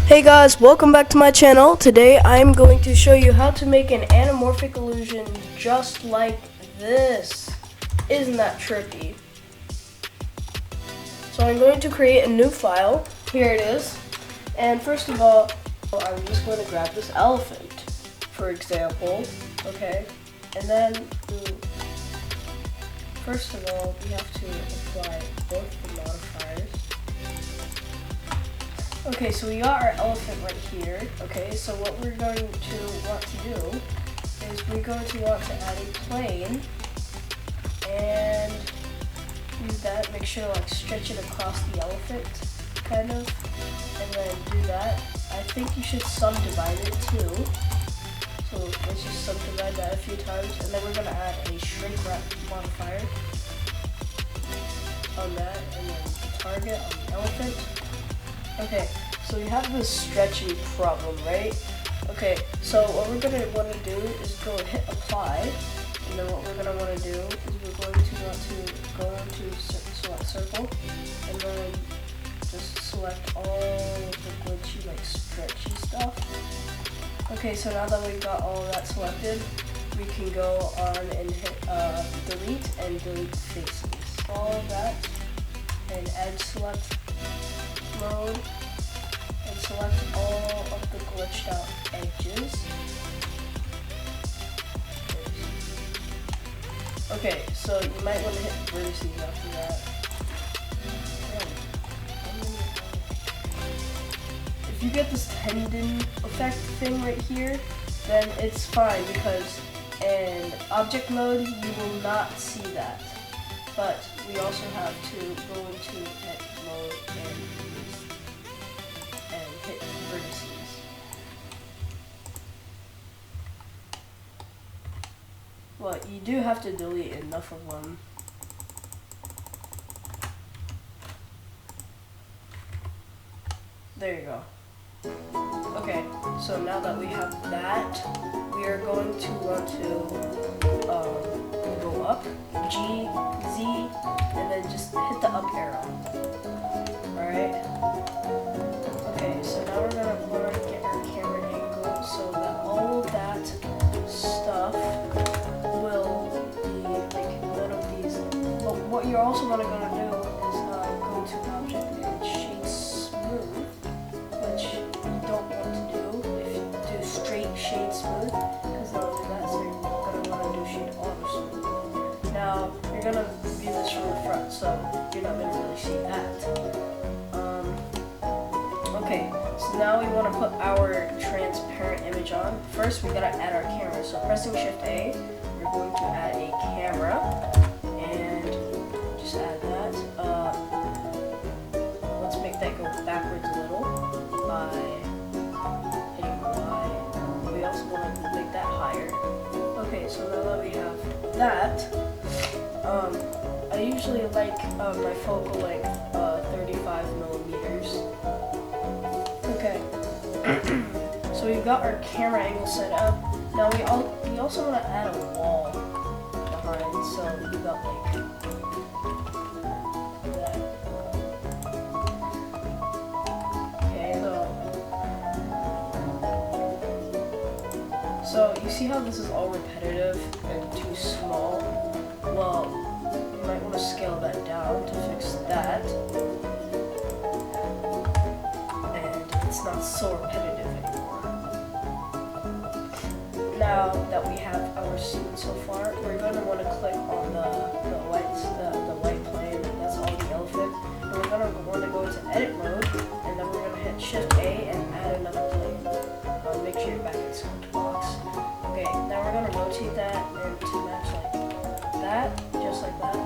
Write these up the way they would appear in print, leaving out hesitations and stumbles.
Hey guys, welcome back to my channel. Today I'm going to show you how to make an anamorphic illusion just like this. Isn't that trippy? So I'm going to create a new file. Here it is. And first of all, I'm just going to grab this elephant, for example. Okay. And then, first of all, we have to apply both the modifiers. Okay, so we got our elephant right here. Okay, so what we're going to want to do is we're going to want to add a plane and use that. Make sure to like stretch it across the elephant, kind of, and then do that. I think you should subdivide it too. So let's just subdivide that a few times, and then we're gonna add a shrink wrap modifier on that, and then target on the elephant. Okay, so we have this stretching problem, right? Okay, so what we're going to want to do is go and hit apply, and then what we're going to want to do is we're going to want to go into select circle, and then just select all of the glitchy, like stretchy stuff. Okay, so now that we've got all of that selected, we can go on and hit delete and delete faces. All of that, and edge select mode, and select all of the glitched out edges. Okay, so you might want to hit vertices after that. If you get this tendon effect thing right here, then it's fine, because in object mode you will not see that. But we also have to go into edit mode and hit vertices. Well, you do have to delete enough of them. There you go. Okay, so now that we have that, we are going to want to go up, G, Z, and then just hit the up arrow. Alright? Okay, so now we're going to want to get our camera angle so that all of that stuff will be like none of these. But what you're also going to do is go to object and shade smooth, which you don't want to do. If you do straight shade smooth, because that'll do that, so you're going to want to do shade auto smooth. Now, you're going to view this from the front, so you're not going to really see that. Okay, so now we want to put our transparent image on. First, we got to add our camera. So pressing Shift A, we're going to add a camera, and just add that. Let's make that go backwards a little by hitting Y. We also want to make that higher. Okay, so now that we have that, I usually like my focal length 35 millimeters. Okay, so we've got our camera angle set up. Now we also want to add a wall behind, so we got like that. Okay, so you see how this is all repetitive and too small? Well, you might want to scale that down to fix that. It's not so repetitive anymore. Now that we have our scene so far, we're going to want to click on the white plane. That's all the elephant. And we're going to want to go into edit mode, and then we're going to hit Shift A and add another plane. Make sure you're back in the select box. Okay, now we're going to rotate that and to match like that, just like that.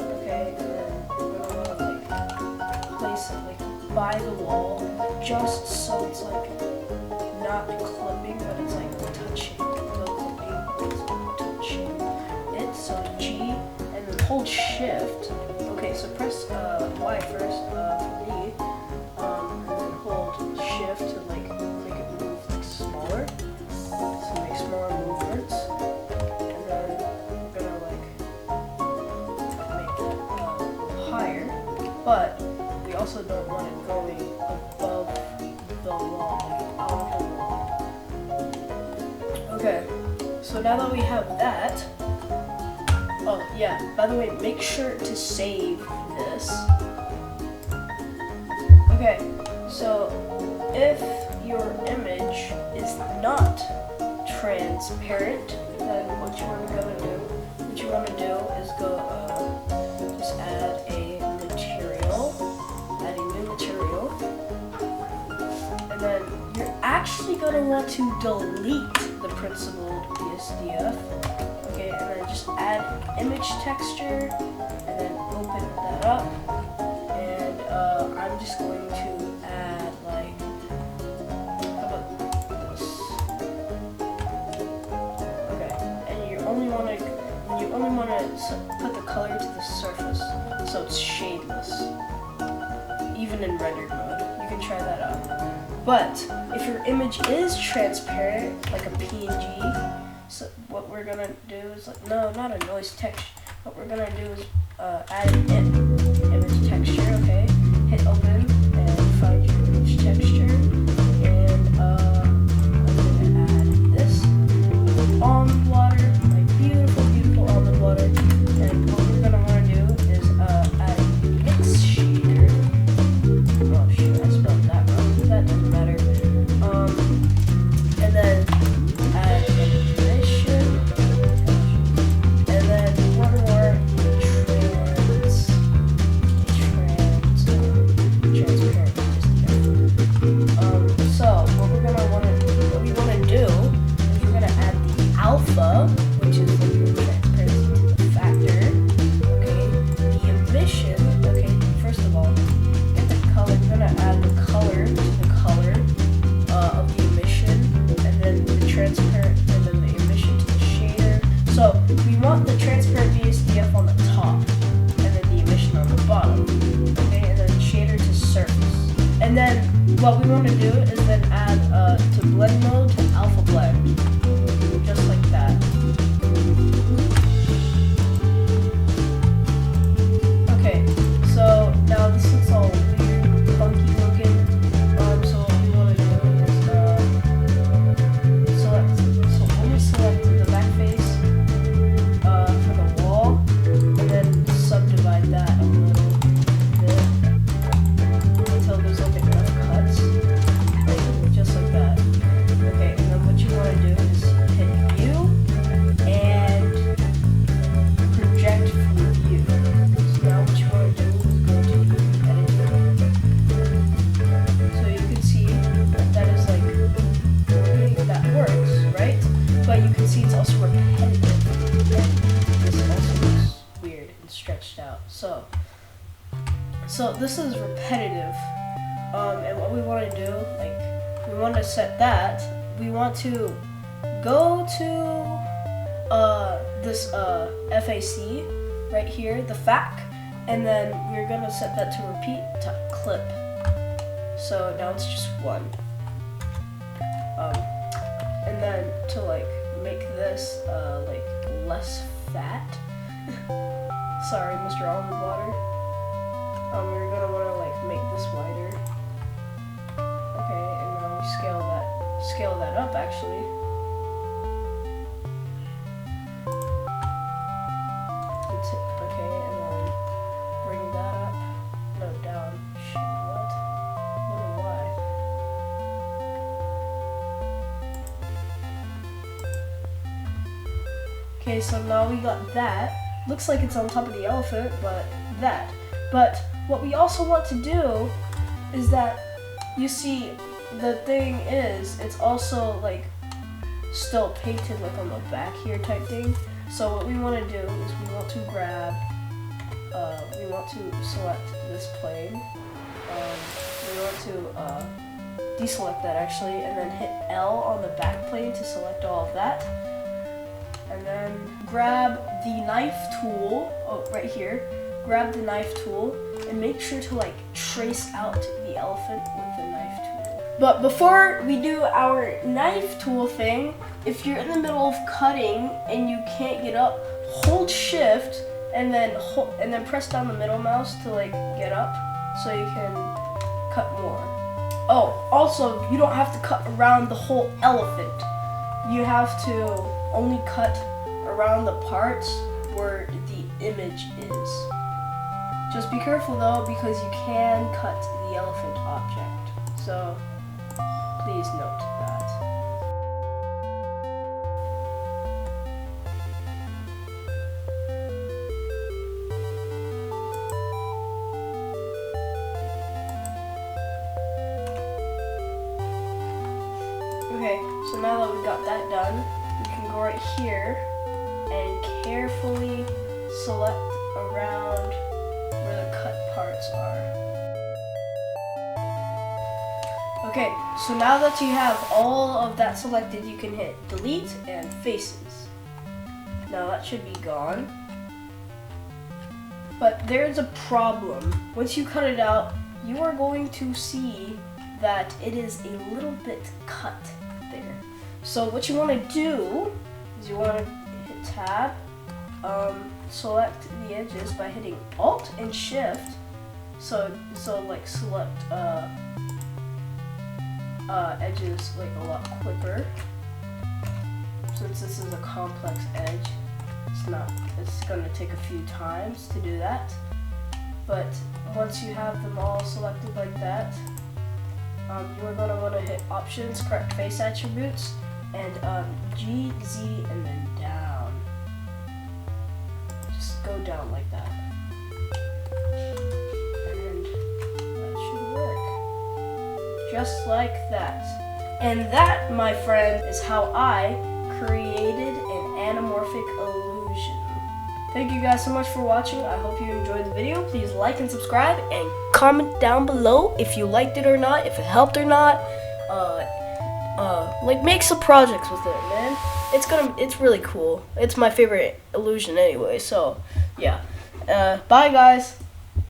Okay, and then we're going to want to like place it like by the wall, just so it's like not clipping, but it's like touching. No clipping, but it's touching it. So G, and then hold Shift. Okay, so press Y first for me, and then hold Shift to like make it move like smaller. So make smaller movements, and then we're gonna like make it higher, but we also don't want it going above now that we have that, oh yeah, by the way, make sure to save this. Okay, so if your image is not transparent, then what you want to do is go just add a new material, and then you're actually going to want to delete the principled BSDF. Okay, and then just add image texture, and then open that up, and I'm just going to add like, how about this? Okay, and you only want to put the color to the surface, so it's shadeless, even in rendered mode. You can try that out. But if your image is transparent, like a PNG, so what we're gonna do is like, no, not a noise texture. What we're gonna do is add an image texture. Okay, hit open and find your image texture, and I'm gonna add this almond water, like beautiful, beautiful almond water. And what we're gonna want to do is add a mix shader. Oh shoot, I spelled that wrong. That doesn't matter. And then add emission, and then one more transparent. So what we want to do is we're gonna add the alpha, which is the transparency to the factor. Okay, the emission. Okay, first of all, get the color. We're gonna add the color to the color of the emission, and then the transparent, and then the emission to the shader. So we want the transparent BSDF on the top, and then the emission on the bottom. Okay, and then shader to surface. And then what we want to do is then add to blend mode to alpha blend, just like that. Okay, so now this looks all weird, funky looking. So what we want to do is only select the back face for the wall, and then subdivide that a little bit until there's like enough cuts, just like that. Okay, and then what you want to do is hit view and project from view. So now what you want to do is go to editing. So you can see that is like, okay, that works, right? But you can see it's also repetitive, and this also looks weird and stretched out. So this is repetitive, and what we want to do, like, we want to set that. We want to go to this FAC right here, the FAC, and then we're gonna set that to repeat to clip. So now it's just one. And then to like make this like less fat. Sorry, Mr. Almond Water. We're gonna want to like make this wider. Okay, and now we scale that up actually. Okay, and then bring that up. No, down. Shit, what? I don't know why. Okay, so now we got that. Looks like it's on top of the elephant, but that. But what we also want to do is that, you see, the thing is, it's also like still painted like on the back here type thing. So what we want to do is we want to select this plane. We want to deselect that actually, and then hit L on the back plane to select all of that. And then grab the knife tool, right here. Grab the knife tool and make sure to like trace out the elephant with the knife tool. But before we do our knife tool thing, if you're in the middle of cutting and you can't get up, hold shift and then press down the middle mouse to like get up so you can cut more. Oh, also you don't have to cut around the whole elephant. You have to only cut around the parts where the image is. Just be careful though, because you can cut the elephant object. So please note that. Okay, so now that we got that done, we can go right here and carefully select around where the cut parts are. Okay, so now that you have all of that selected, you can hit delete and faces. Now that should be gone. But there's a problem. Once you cut it out, you are going to see that it is a little bit cut there. So what you want to do is you want to hit tab, select the edges by hitting Alt and Shift. So like select edges like a lot quicker. Since this is a complex edge, it's gonna take a few times to do that. But once you have them all selected like that, you are gonna want to hit Options, Correct Face Attributes, and G, Z, and then down. Just go down like that. And that should work. Just like that. And that, my friend, is how I created an anamorphic illusion. Thank you guys so much for watching. I hope you enjoyed the video. Please like and subscribe and comment down below if you liked it or not, if it helped or not. Like make some projects with it, man. It's really cool. It's my favorite illusion anyway, so yeah. Bye guys.